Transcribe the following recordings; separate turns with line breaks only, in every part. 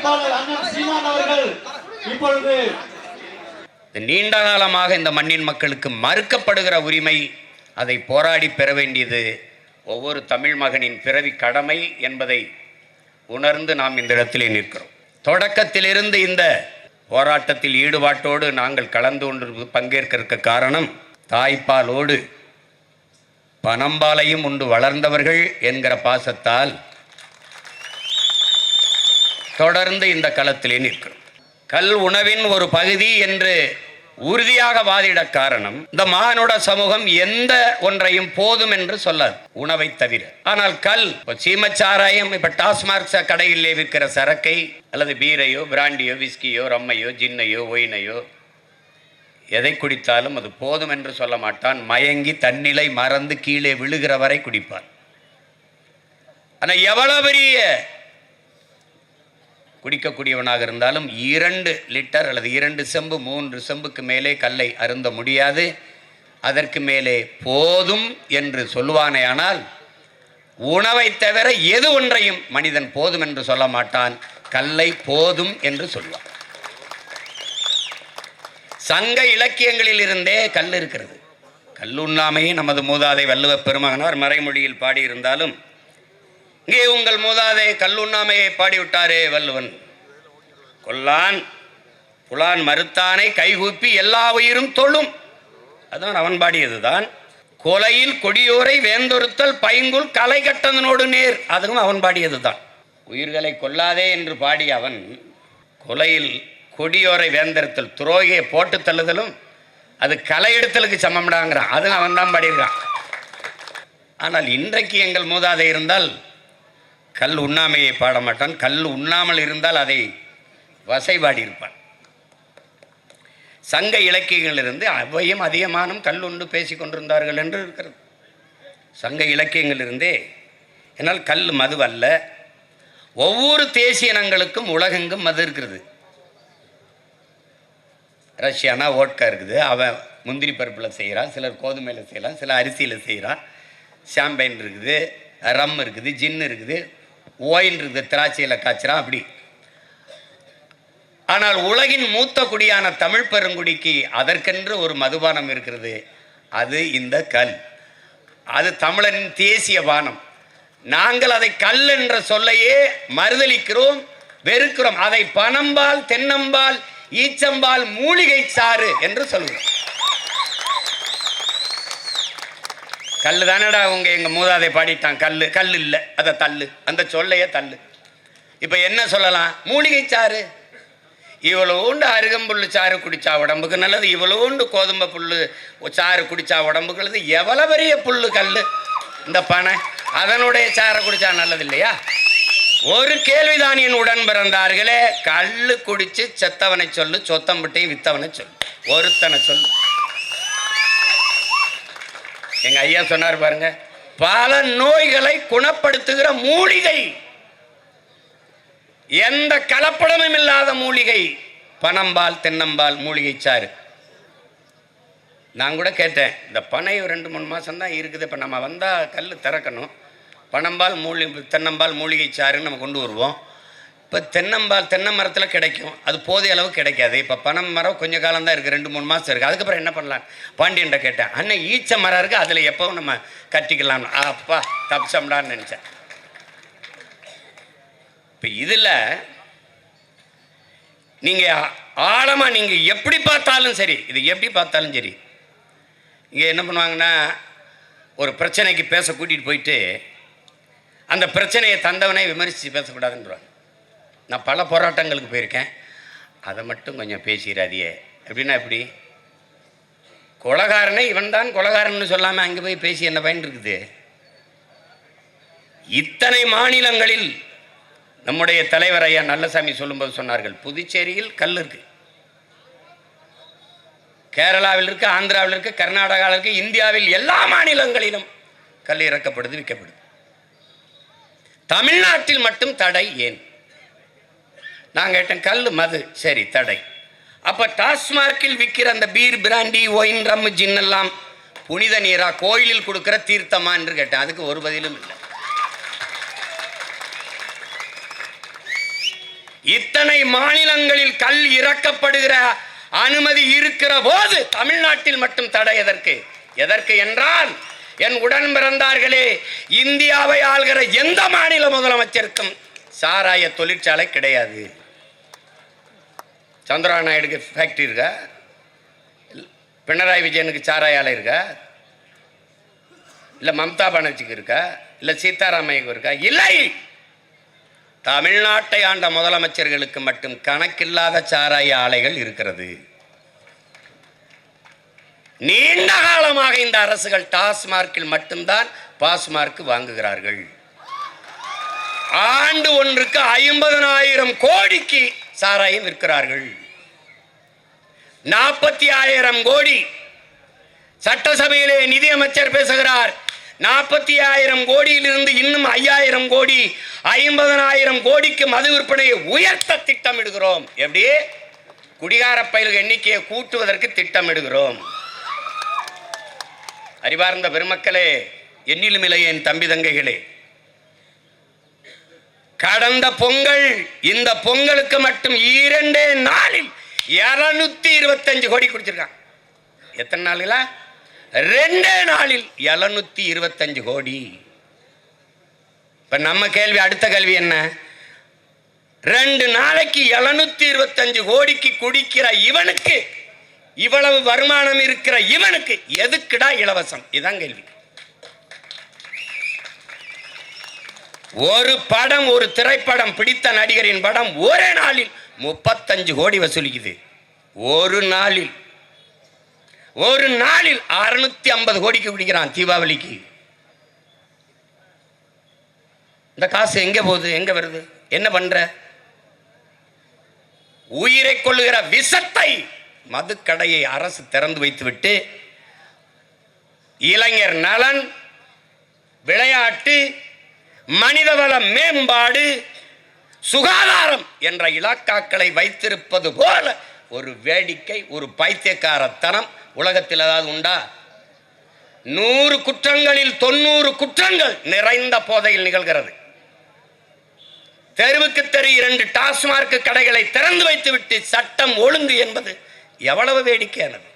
ஒருங்கிணைப்பாளர் அண்ணன் சீமான் அவர்கள் இப்பொழுது
நீண்ட காலமாக இந்த மண்ணின் மக்களுக்கு மறுக்கப்படுகிற உரிமை, அதை போராடி பெற வேண்டியது ஒவ்வொரு தமிழ் மகனின் பிறவி கடமை என்பதை உணர்ந்து நாம் இந்த இடத்திலே நிற்கிறோம். தொடக்கத்திலிருந்து இந்த போராட்டத்தில் ஈடுபாட்டோடு நாங்கள் கலந்து கொண்டு பங்கேற்க காரணம், தாய்ப்பாலோடு பனம்பாலையும் உண்டு வளர்ந்தவர்கள் என்கிற பாசத்தால் தொடர்ந்து இந்த களத்திலே நிற்கிறோம். கல் உணவின் ஒரு பகுதி என்று உறுதியாக வாதிட காரணம், இந்த மானுட சமூகம் எந்த ஒன்றையும் போதும் என்று சொல்லாது, உணவை தவிர. ஆனால் கல், சீமச்சாராயம், இப்ப டாஸ்மார்க் கடையிலே விற்கிற சரக்கை அல்லது பீரையோ பிராண்டியோ விஸ்கியோ ரம்மையோ ஜின்னையோ ஒயினையோ எதை குடித்தாலும் அது போதும் என்று சொல்ல மாட்டான். மயங்கி தன்னிலை மறந்து கீழே விழுகிற வரை குடிப்பான். ஆனால் எவ்வளவு பெரிய குடிக்கக்கூடியவனாக இருந்தாலும் 2 லிட்டர் அல்லது 2 செம்பு 3 செம்புக்கு மேலே கல்லை அருந்த முடியாது. அதற்கு மேலே போதும் என்று சொல்லுவானே. ஆனால் உணவை தவிர எது ஒன்றையும் மனிதன் போதும் என்று சொல்ல மாட்டான், கல்லை போதும் என்று சொல்வான். சங்க இலக்கியங்களில் இருந்தே கல் இருக்கிறது. கல்லுண்ணாமையே நமது மூதாதை வள்ளுவ பெருமகனார் மறைமொழியில் பாடியிருந்தாலும், இங்கே உங்கள் மூதாதை கல்லுண்ணாமையை பாடிவிட்டாரே வள்ளுவன். கொல்லான் புலான் மறுத்தானை கைகூப்பி எல்லா உயிரும் தொழும், அதுதான் அவன் பாடியதுதான். கொலையில் கொடியோரை வேந்தொருத்தல் பைங்குல் கலை கட்டதனோடு நேர், அதுவும் அவன் பாடியதுதான். உயிர்களை கொல்லாதே என்று பாடிய அவன் கொலையில் கொடியோரை வேந்தறுத்தல், துரோகியை போட்டு தள்ளுதலும் அது களை எடுத்தலுக்கு சமம்டாங்கிறான், அதுவும் அவன் தான் பாடியிருக்கான். ஆனால் இன்றைக்கு எங்கள் மூதாதை இருந்தால் கல் உண்ணாமையை பாட மாட்டான், கல் உண்ணாமல் இருந்தால் அதை வசை பாடியிருப்பான். சங்க இலக்கியங்களிலிருந்து அவையும் அதிகமானும் கல் உண்டு பேசி கொண்டிருந்தார்கள் என்று இருக்கிறது. சங்க இலக்கியங்களிலிருந்தே. என்னால் கல் மது அல்ல. ஒவ்வொரு தேசிய இனங்களுக்கும் உலகெங்கும் மது இருக்கிறது. ரஷ்யானா ஓட்கா இருக்குது, அவன் முந்திரி பருப்பில் செய்கிறான், சிலர் கோதுமையில் செய்யலாம், சிலர் அரிசியில் செய்கிறான். ஷாம்பைன் இருக்குது, ரம் இருக்குது, ஜின்னு இருக்குது, ஓயின் இருக்குது, திராட்சையில் காய்ச்சிறான், அப்படி. ஆனால் உலகின் மூத்த குடியான தமிழ் பெருங்குடிக்கு அதற்கென்று ஒரு மதுபானம் இருக்கிறது, அது இந்த கல். அது தமிழனின் தேசிய பானம். நாங்கள் அதை கல் என்ற சொல்லையே மறுதலிக்கிறோம், வெறுக்கிறோம். அதை பனம்பால், தென்னம்பால், ஈச்சம்பால், மூலிகை சாறு என்று சொல்கிறோம். கல் தானடா அவங்க எங்கள் மூதாதை பாடிட்டான், கல் கல் இல்லை, அதை தள்ளு, அந்த சொல்லையே தள்ளு. இப்போ என்ன சொல்லலாம்? மூலிகை சாறு. இவ்வளோண்டு அருகம்புல் சாறு குடித்தா உடம்புக்கு நல்லது, இவ்வளோண்டு கோதுமை புல் சாறு குடித்தா உடம்புக்கு நல்லது. எவ்வளோ பெரிய புல் கல் இந்த பனை, அதனுடைய சாறை குடித்தா நல்லது இல்லையா? ஒரு கேள்விதான் என் உடன் பிறந்தார்களே, கல் குடித்து செத்தவனை சொல்லு, சொத்தம்பட்டையும் வித்தவனை சொல்லு, ஒருத்தனை சொல்லு. எங்க ஐயா சொன்னார் பாருங்க, பல நோய்களை குணப்படுத்துகிற மூலிகை, எந்த கலப்படமும் இல்லாத மூலிகை பனம்பால், தென்னம்பால், மூலிகை சாறு. நான் கூட கேட்டேன், இந்த பனை 2-3 மாதம் தான் இருக்குது, இப்போ நம்ம வந்தால் கல் திறக்கணும், பனம்பால் தென்னம்பால் மூலிகை சாறுன்னு நம்ம கொண்டு வருவோம். இப்போ தென்னம்பால் தென்னை மரத்தில் கிடைக்கும், அது போதிய அளவு கிடைக்காது. இப்போ பனை மரம் கொஞ்சம் காலம் தான் இருக்குது, 2-3 மாதம் இருக்குது. அதுக்கப்புறம் என்ன பண்ணலாம்? பாண்டியன்ட்ட கேட்டேன், அண்ணன் ஈச்ச மரம் இருக்குது, அதில் எப்போவும் நம்ம கட்டிக்கலாம். அப்பா தப்பிச்சம்டான்னு நினச்சேன். இப்போ இதில் நீங்கள் ஆழமாக நீங்கள் எப்படி பார்த்தாலும் சரி, இது எப்படி பார்த்தாலும் சரி, இங்கே என்ன பண்ணுவாங்கன்னா, ஒரு பிரச்சனைக்கு பேச கூட்டிகிட்டு போயிட்டு அந்த பிரச்சனையை தந்தவனை விமர்சித்து பேசக்கூடாதுன்றாங்க. நான் பல போராட்டங்களுக்கு போயிருக்கேன், அதை மட்டும் கொஞ்சம் பேசிடாதியே எப்படின்னா எப்படி? கொலகாரனை இவன் தான் கொலகாரன்னு சொல்லாமல் அங்கே போய் பேசி என்ன பயன் இருக்குது? இத்தனை மாநிலங்களில் நம்முடைய தலைவர் ஐயா நல்லசாமி சொல்லும்போது சொன்னார்கள், புதுச்சேரியில் கல் இருக்கு, கேரளாவில் இருக்கு, ஆந்திராவில் இருக்கு, கர்நாடகாவில் இருக்கு, இந்தியாவில் எல்லா மாநிலங்களிலும் கல் இறக்கப்படுது, விற்கப்படுது. தமிழ்நாட்டில் மட்டும் தடை ஏன்? நான் கேட்டேன், கல் மது சரி தடை, அப்ப டாஸ்மார்க்கில் விற்கிற அந்த பீர் பிராண்டி ஒயின் ரம் ஜின் எல்லாம் புனித நீரா, கோயிலில் கொடுக்கிற தீர்த்தமா என்று கேட்டேன். அதுக்கு ஒரு பதிலும் இல்லை. இத்தனை மாநிலங்களில் கல் இறக்கப்படுகிற அனுமதி இருக்கிற போது தமிழ்நாட்டில் மட்டும் தடை எதற்கு? எதற்கு என்றால், என் உடன் பிறந்தார்களே, இந்தியாவை ஆள்கிற எந்த மாநில முதலமைச்சருக்கும் சாராய தொழிற்சாலை கிடையாது. சந்திரபாபு நாயுடுக்கு ஃபேக்டரி இருக்கா? பினராயி விஜயனுக்கு சாராய ஆலை இருக்கா? இல்லை மம்தா பானர்ஜிக்கு இருக்கா? இல்லை சீதாராமையாவுக்கு இருக்கா? இல்லை. தமிழ்நாட்டை ஆண்ட முதலமைச்சர்களுக்கு மட்டும் கணக்கில்லாத சாராய ஆலைகள் இருக்கிறது. நீண்ட காலமாக இந்த அரசுகள் டாஸ்மார்க்கில் மட்டும்தான் பாஸ்மார்க் வாங்குகிறார்கள். ஆண்டு ஒன்றுக்கு 50,000 கோடிக்கு சாராயம் விற்கிறார்கள். 40,000 கோடி. சட்டசபையிலே நிதியமைச்சர் பேசுகிறார். 40,000 கோடியிலிருந்து இன்னும் 5,000 கோடி, 50,000 கோடிக்கு மது விற்பனையை உயர்த்த திட்டமிடுகிறோம். எப்படி? குடிகார பயல்கள் எண்ணிக்கையை கூட்டுவதற்கு திட்டமிடுகிறோம். அறிவார்ந்த பெருமக்களே, எண்ணிலும் இல்லை என் தம்பி தங்கைகளே, கடந்த பொங்கல், இந்த பொங்கலுக்கு மட்டும் 2 நாளில் 725 கோடி குடிச்சிருக்கான். எத்தனை நாளில்? 2 நாளில் 725 கோடி. இப்ப நம்ம கேள்வி, அடுத்த கேள்வி என்ன? 2 நாளைக்கு 725 கோடிக்கு குடிக்கிற இவனுக்கு, இவ்வளவு வருமானம் இருக்கிற இவனுக்கு எதுக்குடா இலவசம்? இதான் கேள்வி. ஒரு படம், ஒரு திரைப்படம், பிடித்த நடிகரின் படம் ஒரே நாளில் 35 கோடி வசூலிக்குது. ஒரு நாளில் 650 கோடிக்கு குடிக்கிறான் தீபாவளிக்கு. இந்த காசு எங்க போகுது? எங்க வருது? என்ன பண்ற? உயிரை கொள்ளுகிற விஷத்தை மதுக்கடையை அரசு திறந்து வைத்துவிட்டு இளைஞர் நலன், விளையாட்டு, மனிதவள மேம்பாடு, சுகாதாரம் என்ற இலாக்காக்களை வைத்திருப்பது போல ஒரு வேடிக்கை, ஒரு பைத்தியக்காரத்தனம் உலகத்தில் ஏதாவது உண்டா? 100 குற்றங்களில் 90 குற்றங்கள் நிறைந்த போதையில் நிகழ்கிறது. தெருவுக்கு தெரு 2 டாஸ்மார்க் கடைகளை திறந்து வைத்துவிட்டு சட்டம் ஒழுங்கு என்பது எவ்வளவு வேடிக்கையானது!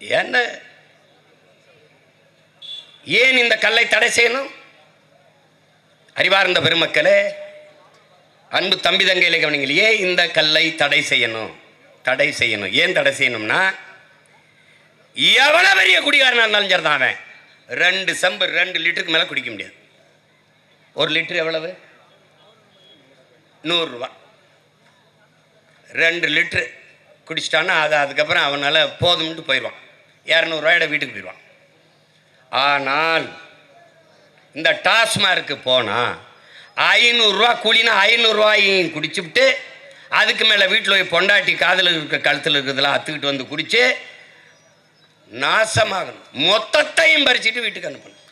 என்ன, ஏன் இந்த கல்லை தடை செய்யணும்? அறிவார்ந்த பெருமக்களே, அன்பு தம்பி தங்கையிலே கவனிங்கள். ஏன் இந்த கல்லை தடை செய்யணும்? ஏன் தடை செய்யணும்னா, எவ்வளவு பெரிய குடிகாரனா இருந்தாலும் சரிதான், அவன் 2 செம்பு 2 லிட்டருக்கு மேல குடிக்க முடியாது. 1 லிட்டர் எவ்வளவு? 100 ரூபா. 2 லிட்டர் குடிச்சிட்டான்னா அதுக்கப்புறம் அவனால போதும்ட்டு போயிடுவான். 200 ரூபாயோட வீட்டுக்கு போயிடுவான். ஆனால் இந்த டாஸ்மார்க்கு போனால் 500 ரூபா கூலினா 500 ரூபாயும் குடிச்சுவிட்டு அதுக்கு மேலே வீட்டில் போய் பொண்டாட்டி காதில் இருக்க கழுத்தில் இருக்கிறதுலாம் அத்துக்கிட்டு வந்து குடிச்சு நாசமாகணும். மொத்தத்தையும் பறிச்சுட்டு வீட்டுக்கு அனுப்பணும்.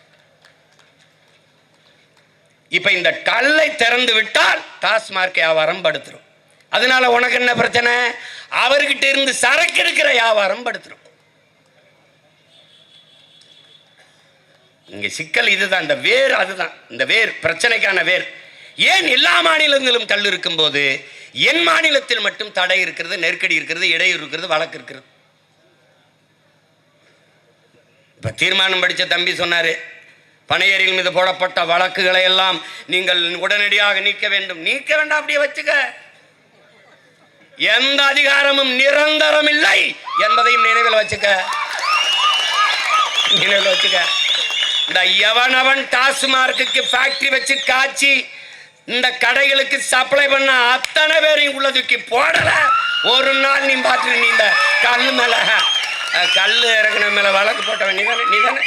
இப்போ இந்த கல்லை திறந்து விட்டால் டாஸ்மார்க் வியாபாரம் படுத்துரும். அதனால உனக்கு என்ன பிரச்சனை? அவர்கிட்ட இருந்து சரக்கு இருக்கிற வியாபாரம் படுத்துரும். இங்க சிக்கல் இதுதான். இந்த வேர் அதுதான். இந்த வேர் பிரச்சனைக்கான வேர். ஏன் எல்லா மாநிலங்களும் கல் இருக்கும் போது என் மாநிலத்தில் மட்டும் தடை இருக்கிறது, நெருக்கடி இருக்கிறது, இடையூறு இருக்கிறது, வழக்கு இருக்கிறது? இப்ப தீர்மானம் படிச்ச தம்பி சொன்னாரு, பனையரில் மீது போடப்பட்ட வழக்குகளை எல்லாம் நீங்கள் உடனடியாக நீக்க வேண்டும். நீக்க வேண்டாம், அப்படியே வச்சுக்க. எந்த அதிகாரமும் நிரந்தரம் இல்லை என்பதையும் நினைவில் வச்சுக்க. இந்த எவனவன் டாஸ்மார்க்கு ஃபேக்டரி வச்சு காய்ச்சி இந்த கடைகளுக்கு சப்ளை பண்ண அத்தனை பேரையும் உள்ள தூக்கி போடல. ஒரு நாள் நீ பார்த்து, நீ இந்த கல் மேல கல் இறங்கின மேல வழக்கு போட்டவன் நீதானே.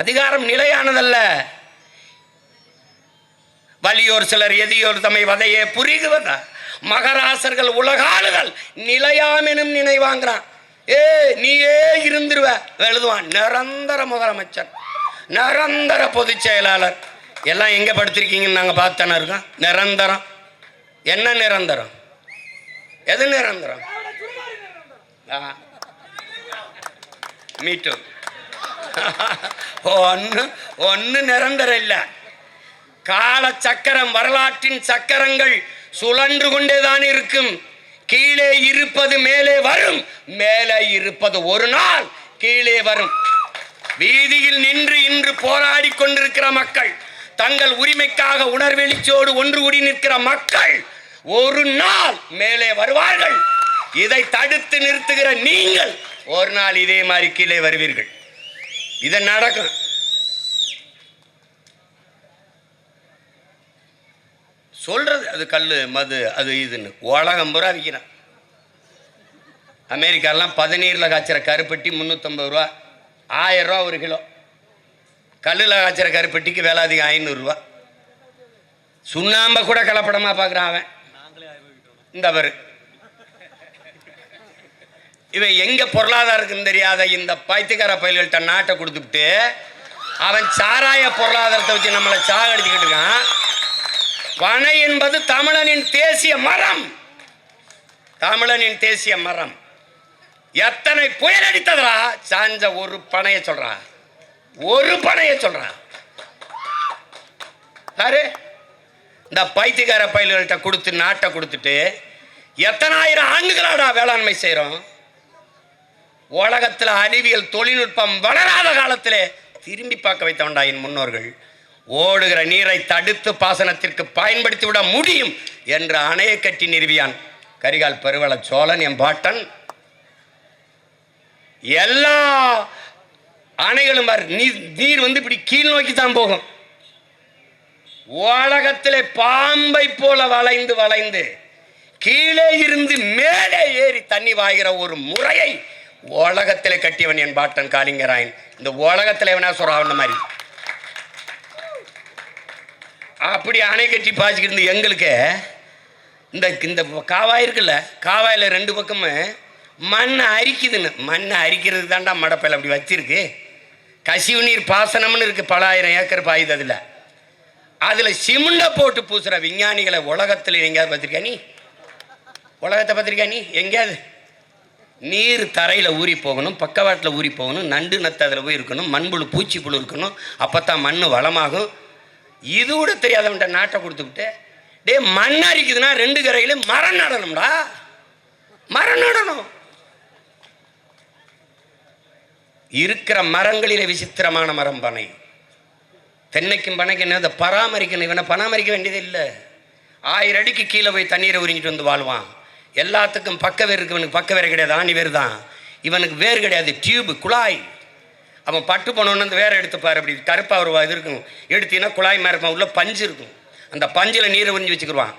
அதிகாரம் நிலையானதல்ல. வலியோர் சிலர் எதியோர் தம்மை வதையே புரிகுவதா மகராசர்கள் உலகாளுகள் நிலையாமெனும் நினைவாங்கிறான். நீயே இருந்துருவ எழுதுவான். நிரந்தர முதலமைச்சர், நிரந்தர பொதுச் செயலாளர் எல்லாம் எங்க படுத்திருக்கீங்கன்னு நாங்க பார்த்தானே இருக்கோம். நிரந்தரம் என்ன? நிரந்தரம் எது? நிரந்தரம் மீட்டு ஒன்னு நிரந்தரம் இல்ல. கால சக்கரம், வரலாற்றின் சக்கரங்கள் சுழன்று கொண்டேதான் இருக்கும். கீழே இருப்பது மேலே வரும், மேலே இருப்பது ஒரு நாள் கீழே வரும். வீதியில் நின்று இன்று போராடி கொண்டிருக்கிற மக்கள், தங்கள் உரிமைக்காக உணர்வெளிச்சோடு ஒன்று கூடி நிற்கிற மக்கள் ஒரு நாள் மேலே வருவார்கள். இதை தடுத்து நிறுத்துகிற நீங்கள் ஒரு நாள் இதே மாதிரி கீழே வருவீர்கள். இது நடக்கும். சொல்றது அது கல்லு மது அது இதுன்னு உலகம் பூரா விற்கிறான். அமெரிக்காலாம் 17 காய்ச்சற கருப்பட்டி 350 ரூபா, 1000 ரூபா ஒரு கிலோ. கல்லில் காய்ச்சற கருப்பட்டிக்கு விலை அதிகம் 500 ரூபா. சுண்ணாம்ப கூட கலப்படமா பார்க்குறான் அவன். இந்த அவரு இவன் எங்க பொருளாதாரத்துக்கு தெரியாத இந்த பைத்தியக்கார பயல்கள்ட்ட நாட்டை கொடுத்துட்டு அவன் சாராய பொருளாதாரத்தை வச்சு நம்மளை சாகடிச்சுக்கிட்டு இருக்கான். பனை என்பது தமிழனின் தேசிய மரம். தமிழனின் தேசிய மரம். எத்தனை புயல் அடித்ததா சாஞ்ச ஒரு பனையை சொல்றா, ஒரு பனையை சொல்றா. இந்த பைத்தியக்கார பயல்கள்ட்ட கொடுத்து நாட்டை கொடுத்துட்டு எத்தனை ஆயிரம் ஆண்டுகளாடா வேளாண்மை செய்யறோம். உலகத்தில் அறிவியல் தொழில்நுட்பம் வளராத காலத்திலே திரும்பி பார்க்க வைத்தவன்டா என் முன்னோர்கள். ஓடுகிற நீரை தடுத்து பாசனத்திற்கு பயன்படுத்தி விட முடியும் என்ற அணையை கட்டி நிறுவியான் கரிகால் பெருவள சோழன் என் பாட்டன். எல்லா அணைகளும் நீர் வந்து இப்படி கீழ் நோக்கி தான் போகும். உலகத்திலே பாம்பை போல வளைந்து வளைந்து கீழே இருந்து மேலே ஏறி தண்ணி வாய்கிற ஒரு முறையை உலகத்திலே கட்டியவன் என் பாட்டன் காளிங்கராயன். இந்த உலகத்தில் எவனா சொல்றான் மாதிரி அப்படி அணை கட்டி பாய்ச்சிக்கிட்டு இருந்து எங்களுக்கு இந்த காவாய் இருக்குல்ல, காவாயில் 2 பக்கமும் மண்ணை அரிக்குதுன்னு. மண்ணை அரிக்கிறதுக்கு தாண்டா மடப்பையில் அப்படி வச்சிருக்கு. கசிவு நீர் பாசனம்னு இருக்கு, பல ஆயிரம் ஏக்கர் பாயுது. அதில் சிமெண்டை போட்டு பூசுகிற விஞ்ஞானிகளை உலகத்தில் எங்கேயாவது பார்த்துருக்கா நீ? உலகத்தை பார்த்துருக்கா நீ எங்கேயாவது? நீர் தரையில் ஊறி போகணும், பக்கவாட்டில் ஊறி போகணும், நண்டு நத்து அதில் போய் இருக்கணும், மண்புழு பூச்சிப்புழு இருக்கணும், அப்போ தான் மண் வளமாகும். இது கூட தெரியாதவன்ட்ட நாட்டை கொடுத்துக்கிட்டு டே மண் அரிக்குதுன்னா 2 கரையிலும் மரம் நடணும்டா, மரம் நடணும். இருக்கிற மரங்களிலே விசித்திரமான மரம் பனை. தென்னைக்கும் பனைக்கு என்ன பராமரிக்கணும். இவனை பராமரிக்க வேண்டியது இல்லை. 1000 அடிக்கு கீழே போய் தண்ணீரை உறிஞ்சிட்டு வந்து வாழ்வான். எல்லாத்துக்கும் பக்க வேர் இருக்கு. இவனுக்கு பக்க வேறு கிடையாது, ஆணி வேறு தான். இவனுக்கு வேறு கிடையாது, டியூப் குழாய். அவன் பட்டு போனோன்னு அந்த வேற எடுத்துப்பார். அப்படி கருப்பாக ஒரு இது இருக்கும், எடுத்தீங்கன்னா குழாய் மாதிரி இருக்கும், உள்ள பஞ்சு இருக்கும். அந்த பஞ்சில் நீரை உறிஞ்சி வச்சுக்கிடுவான்.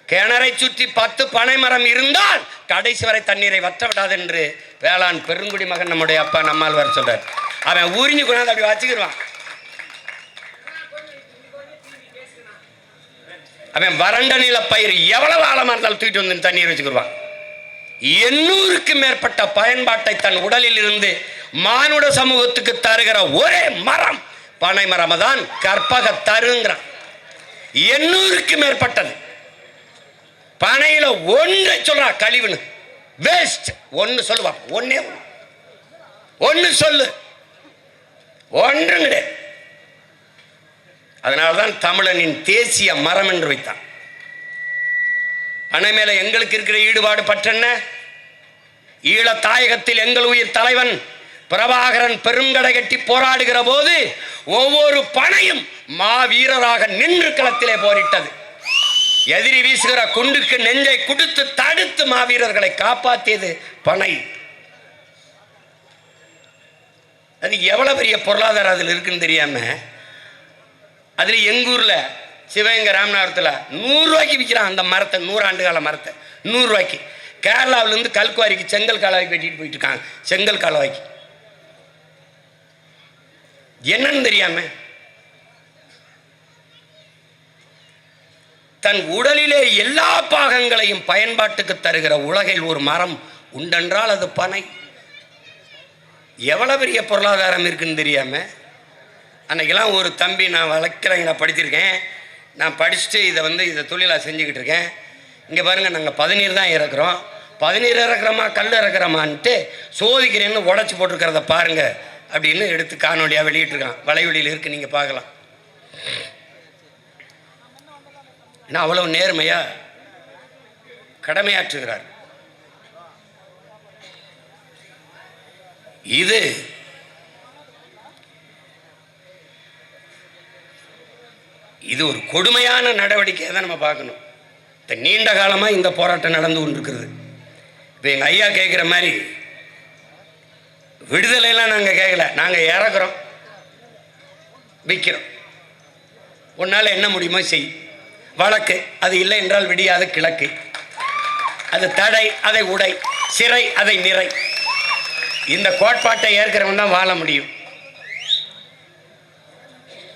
கிணறை சுற்றி 10 பனை மரம் இருந்தால் கடைசி வரை தண்ணீரை வற்ற விடாது என்று வேளாண் பெருங்குடி மகன் நம்முடைய அப்பா நம்மால் வர சொல்றார். அவன் உறிஞ்சி கொண்டாந்து அப்படி வச்சுக்கிடுவான். அவன் வறண்ட நில பயிர் எவ்வளவு ஆழமா இருந்தாலும் தூக்கிட்டு வந்து தண்ணீர் வச்சுக்கிடுவான். 800க்கும் மேற்பட்ட பயன்பாட்டை தன் உடலில் இருந்து மானுட சமூகத்துக்கு தருகிற ஒரே மரம் பனை மரம் தான் கற்பக தருங்கிறான். 800க்கும் மேற்பட்டது. பனையில ஒன்றை சொல்றா கழிவுன்னு, வேஸ்ட் ஒன்னு சொல்லுவா. ஒன்னு சொல்லு, ஒன்றும் கிடையாது. அதனால்தான் தமிழனின் தேசிய மரம் என்று வைத்தான். பனை மேல எங்களுக்கு இருக்கிற ஈடுபாடு பற்றென்ன? ஈழ தாயகத்தில் எங்கள் உயிர் தலைவன் பிரபாகரன் பெருங்கடை கட்டி போராடுகிற போது ஒவ்வொரு பனையும் மாவீரராக நின்று களத்திலே போரிட்டது. எதிரி வீசுகிற குண்டுக்கு நெஞ்சை குடுத்து தடுத்து மாவீரர்களை காப்பாற்றியது பனை. அது எவ்வளவு பெரிய பொருளாதாரம் அதில் இருக்குன்னு தெரியாம, அதுல எங்க ஊர்ல சிவகங்கை ராமநாதத்தில் 100 ரூபாய்க்கு விற்கிறான் அந்த மரத்தை. 100 ஆண்டு கால மரத்தை 100 ரூபாய்க்கு. கேரளாவிலிருந்து கல்குவாரிக்கு செங்கல் கால்வாய்க்கு வெட்டிட்டு போயிட்டு இருக்காங்க. செங்கல் கால்வாய்க்கு என்னன்னு தெரியாம தன் உடலிலே எல்லா பாகங்களையும் பயன்பாட்டுக்கு தருகிற உலகில் ஒரு மரம் உண்டென்றால் அது பனை. எவ்வளவு பெரிய பொருளாதாரம் இருக்குன்னு தெரியாம அன்னைக்கெல்லாம் ஒரு தம்பி, நான் வளர்க்குறேன், நான் படிச்சிருக்கேன், நான் படிச்சுட்டு இதை தொழிலாக செஞ்சுக்கிட்டு இருக்கேன். இங்கே பாருங்கள், நாங்கள் 17 தான் இறக்குறோம். 17 இறக்குறோமா கல் இறக்குறோமான்ட்டு சோதிக்கிறேன்னு உடச்சி போட்டிருக்கிறத பாருங்கள் அப்படின்னு எடுத்து காணொலியாக வெளியிட்டிருக்கான். வலைவெளியில் இருக்கு, நீங்கள் பார்க்கலாம். ஏன்னா அவ்வளவு நேர்மையா கடமையாற்றுகிறார். இது ஒரு கொடுமையான நடவடிக்கையை தான் நம்ம பார்க்கணும். நீண்ட காலமாக இந்த போராட்டம் நடந்து கொண்டிருக்கிறது. இப்போ எங்கள் ஐயா கேட்குற மாதிரி விடுதலையெல்லாம் நாங்கள் கேட்கல, நாங்கள் இறக்குறோம், விற்கிறோம். உன்னால் என்ன முடியுமோ செய். வழக்கு அது இல்லை என்றால் விடியாத கிழக்கு, அது தடை அதை உடை, சிறை அதை நிறை. இந்த கோட்பாட்டை ஏற்கிறவன் தான் வாழ முடியும்.